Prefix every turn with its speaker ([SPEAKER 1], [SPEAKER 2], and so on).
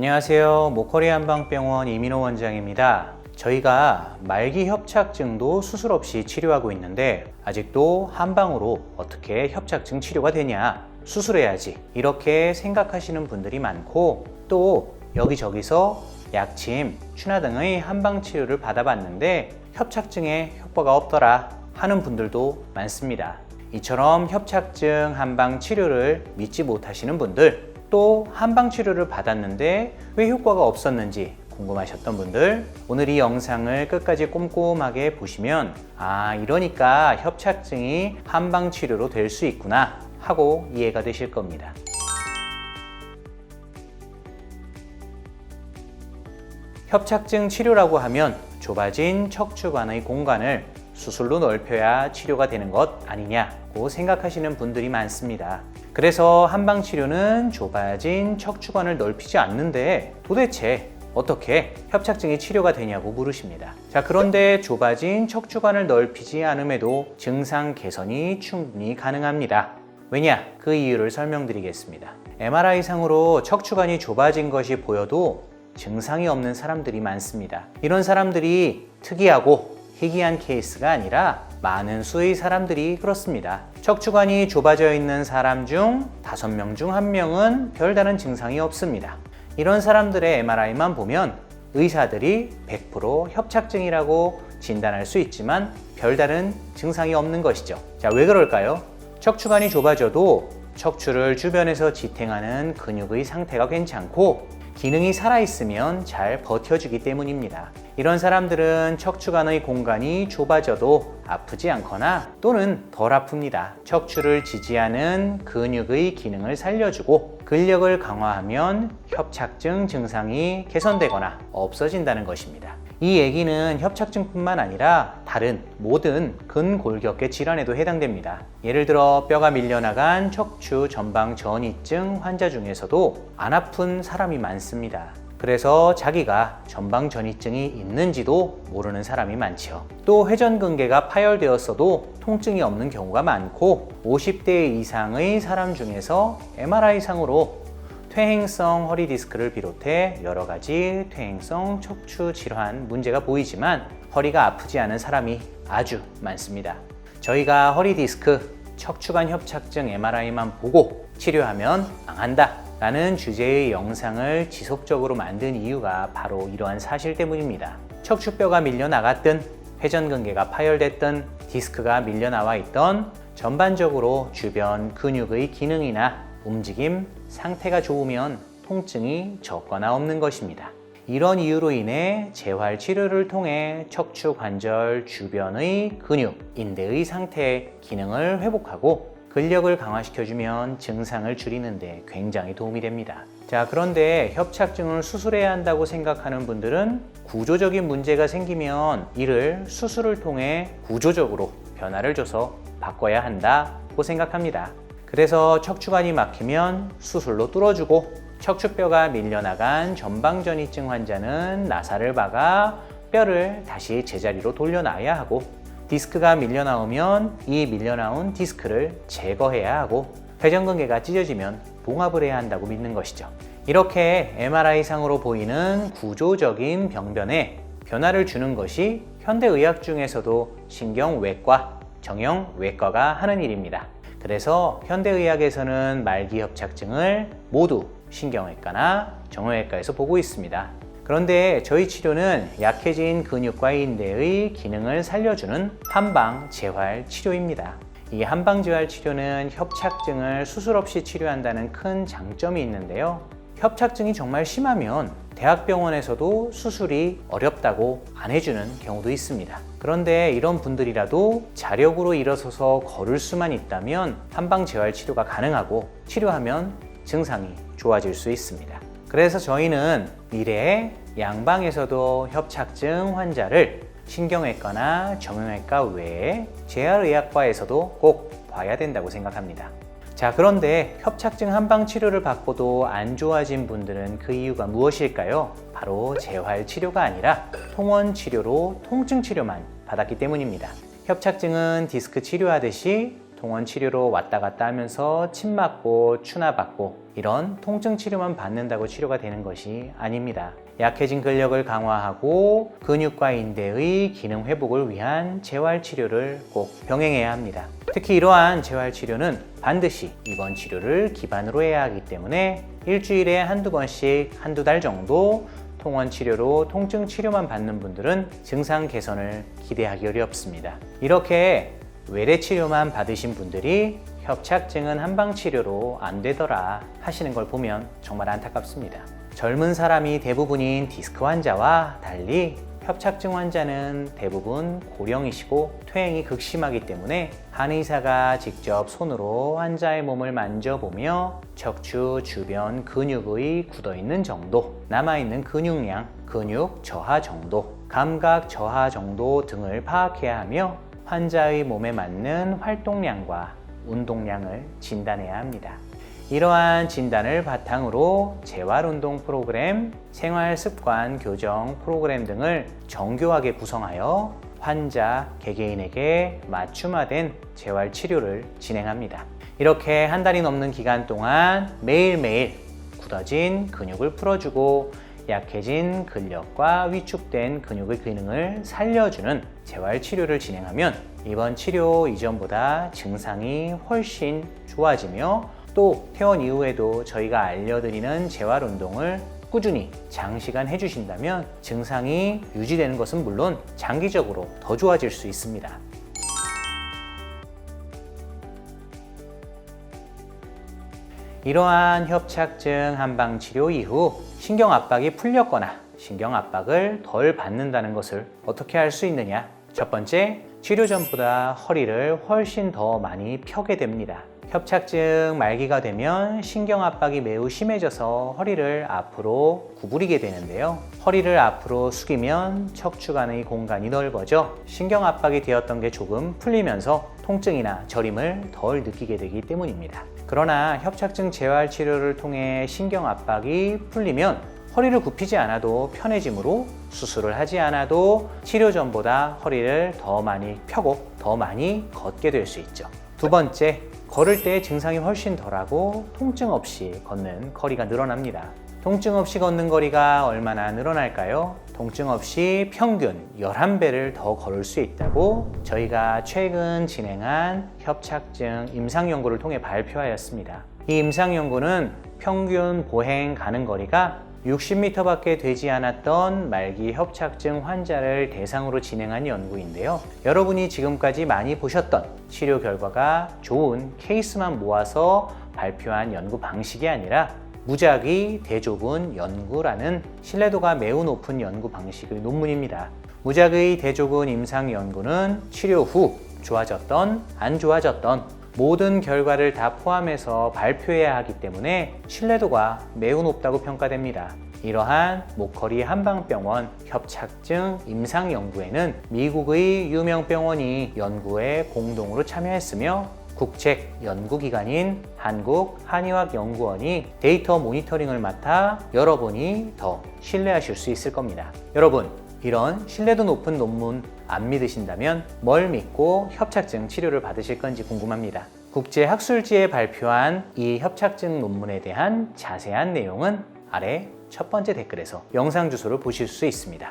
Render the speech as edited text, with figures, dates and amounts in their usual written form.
[SPEAKER 1] 안녕하세요. 모커리 한방병원 이민호 원장입니다. 저희가 말기 협착증도 수술 없이 치료하고 있는데 아직도 한방으로 어떻게 협착증 치료가 되냐, 수술해야지 이렇게 생각하시는 분들이 많고, 또 여기저기서 약침, 추나 등의 한방 치료를 받아봤는데 협착증에 효과가 없더라 하는 분들도 많습니다. 이처럼 협착증 한방 치료를 믿지 못하시는 분들, 또 한방 치료를 받았는데 왜 효과가 없었는지 궁금하셨던 분들, 오늘 이 영상을 끝까지 꼼꼼하게 보시면 이러니까 협착증이 한방 치료로 될 수 있구나 하고 이해가 되실 겁니다. 협착증 치료라고 하면 좁아진 척추관의 공간을 수술로 넓혀야 치료가 되는 것 아니냐고 생각하시는 분들이 많습니다. 그래서 한방 치료는 좁아진 척추관을 넓히지 않는데 도대체 어떻게 협착증이 치료가 되냐고 물으십니다. 그런데 좁아진 척추관을 넓히지 않음에도 증상 개선이 충분히 가능합니다. 왜냐? 그 이유를 설명드리겠습니다. MRI상으로 척추관이 좁아진 것이 보여도 증상이 없는 사람들이 많습니다. 이런 사람들이 특이하고 희귀한 케이스가 아니라 많은 수의 사람들이 그렇습니다. 척추관이 좁아져 있는 사람 중 5명 중 1명은 별다른 증상이 없습니다. 이런 사람들의 MRI만 보면 의사들이 100% 협착증이라고 진단할 수 있지만 별다른 증상이 없는 것이죠. 왜 그럴까요? 척추관이 좁아져도 척추를 주변에서 지탱하는 근육의 상태가 괜찮고 기능이 살아있으면 잘 버텨주기 때문입니다. 이런 사람들은 척추관의 공간이 좁아져도 아프지 않거나 또는 덜 아픕니다. 척추를 지지하는 근육의 기능을 살려주고 근력을 강화하면 협착증 증상이 개선되거나 없어진다는 것입니다. 이 얘기는 협착증뿐만 아니라 다른 모든 근골격계 질환에도 해당됩니다. 예를 들어 뼈가 밀려나간 척추 전방 전이증 환자 중에서도 안 아픈 사람이 많습니다. 그래서 자기가 전방 전이증이 있는지도 모르는 사람이 많죠. 또 회전근개가 파열되었어도 통증이 없는 경우가 많고 50대 이상의 사람 중에서 MRI상으로 퇴행성 허리 디스크를 비롯해 여러 가지 퇴행성 척추 질환 문제가 보이지만 허리가 아프지 않은 사람이 아주 많습니다. 저희가 허리 디스크, 척추관 협착증 MRI만 보고 치료하면 망한다 라는 주제의 영상을 지속적으로 만든 이유가 바로 이러한 사실 때문입니다. 척추뼈가 밀려나갔든 회전근개가 파열됐든 디스크가 밀려나와 있던 전반적으로 주변 근육의 기능이나 움직임, 상태가 좋으면 통증이 적거나 없는 것입니다. 이런 이유로 인해 재활 치료를 통해 척추 관절 주변의 근육, 인대의 상태, 기능을 회복하고 근력을 강화시켜주면 증상을 줄이는 데 굉장히 도움이 됩니다. 그런데 협착증을 수술해야 한다고 생각하는 분들은 구조적인 문제가 생기면 이를 수술을 통해 구조적으로 변화를 줘서 바꿔야 한다고 생각합니다. 그래서 척추관이 막히면 수술로 뚫어주고 척추뼈가 밀려나간 전방전이증 환자는 나사를 박아 뼈를 다시 제자리로 돌려놔야 하고 디스크가 밀려나오면 이 밀려나온 디스크를 제거해야 하고 회전근개가 찢어지면 봉합을 해야 한다고 믿는 것이죠. 이렇게 MRI상으로 보이는 구조적인 병변에 변화를 주는 것이 현대의학 중에서도 신경외과, 정형외과가 하는 일입니다. 그래서 현대의학에서는 말기 협착증을 모두 신경외과나 정형외과에서 보고 있습니다. 그런데 저희 치료는 약해진 근육과 인대의 기능을 살려주는 한방 재활 치료입니다. 이 한방 재활 치료는 협착증을 수술 없이 치료한다는 큰 장점이 있는데요. 협착증이 정말 심하면 대학병원에서도 수술이 어렵다고 안 해주는 경우도 있습니다. 그런데 이런 분들이라도 자력으로 일어서서 걸을 수만 있다면 한방 재활 치료가 가능하고 치료하면 증상이 좋아질 수 있습니다. 그래서 저희는 미래에 양방에서도 협착증 환자를 신경외과나 정형외과 외에 재활의학과에서도 꼭 봐야 된다고 생각합니다. 그런데 협착증 한방 치료를 받고도 안 좋아진 분들은 그 이유가 무엇일까요? 바로 재활 치료가 아니라 통원 치료로 통증 치료만 받았기 때문입니다. 협착증은 디스크 치료하듯이 통원 치료로 왔다 갔다 하면서 침 맞고 추나 받고 이런 통증 치료만 받는다고 치료가 되는 것이 아닙니다. 약해진 근력을 강화하고 근육과 인대의 기능 회복을 위한 재활 치료를 꼭 병행해야 합니다. 특히 이러한 재활 치료는 반드시 입원 치료를 기반으로 해야 하기 때문에 일주일에 한두 번씩 한두 달 정도 통원 치료로 통증 치료만 받는 분들은 증상 개선을 기대하기 어렵습니다. 이렇게 외래 치료만 받으신 분들이 협착증은 한방 치료로 안 되더라 하시는 걸 보면 정말 안타깝습니다. 젊은 사람이 대부분인 디스크 환자와 달리 협착증 환자는 대부분 고령이시고 퇴행이 극심하기 때문에 한의사가 직접 손으로 환자의 몸을 만져보며 척추 주변 근육의 굳어있는 정도, 남아있는 근육량, 근육 저하 정도, 감각 저하 정도 등을 파악해야 하며 환자의 몸에 맞는 활동량과 운동량을 진단해야 합니다. 이러한 진단을 바탕으로 재활운동 프로그램, 생활습관 교정 프로그램 등을 정교하게 구성하여 환자 개개인에게 맞춤화된 재활치료를 진행합니다. 이렇게 한 달이 넘는 기간 동안 매일매일 굳어진 근육을 풀어주고 약해진 근력과 위축된 근육의 기능을 살려주는 재활치료를 진행하면 입원 치료 이전보다 증상이 훨씬 좋아지며 또 퇴원 이후에도 저희가 알려드리는 재활운동을 꾸준히 장시간 해주신다면 증상이 유지되는 것은 물론 장기적으로 더 좋아질 수 있습니다. 이러한 협착증 한방치료 이후 신경압박이 풀렸거나 신경압박을 덜 받는다는 것을 어떻게 할 수 있느냐? 첫 번째, 치료 전보다 허리를 훨씬 더 많이 펴게 됩니다. 협착증 말기가 되면 신경압박이 매우 심해져서 허리를 앞으로 구부리게 되는데요. 허리를 앞으로 숙이면 척추간의 공간이 넓어져 신경압박이 되었던 게 조금 풀리면서 통증이나 저림을 덜 느끼게 되기 때문입니다. 그러나 협착증 재활 치료를 통해 신경압박이 풀리면 허리를 굽히지 않아도 편해지므로 수술을 하지 않아도 치료 전보다 허리를 더 많이 펴고 더 많이 걷게 될 수 있죠. 두 번째, 걸을 때 증상이 훨씬 덜하고 통증 없이 걷는 거리가 늘어납니다. 통증 없이 걷는 거리가 얼마나 늘어날까요? 통증 없이 평균 11배를 더 걸을 수 있다고 저희가 최근 진행한 협착증 임상 연구를 통해 발표하였습니다. 이 임상 연구는 평균 보행 가는 거리가 60m밖에 되지 않았던 말기 협착증 환자를 대상으로 진행한 연구인데요. 여러분이 지금까지 많이 보셨던 치료 결과가 좋은 케이스만 모아서 발표한 연구 방식이 아니라 무작위 대조군 연구라는 신뢰도가 매우 높은 연구 방식의 논문입니다. 무작위 대조군 임상 연구는 치료 후 좋아졌던 안 좋아졌던 모든 결과를 다 포함해서 발표해야 하기 때문에 신뢰도가 매우 높다고 평가됩니다. 이러한 목걸이 한방병원 협착증 임상 연구에는 미국의 유명 병원이 연구에 공동으로 참여했으며 국책 연구기관인 한국한의학연구원이 데이터 모니터링을 맡아 여러분이 더 신뢰하실 수 있을 겁니다. 여러분, 이런 신뢰도 높은 논문 안 믿으신다면 뭘 믿고 협착증 치료를 받으실 건지 궁금합니다. 국제학술지에 발표한 이 협착증 논문에 대한 자세한 내용은 아래 첫 번째 댓글에서 영상 주소를 보실 수 있습니다.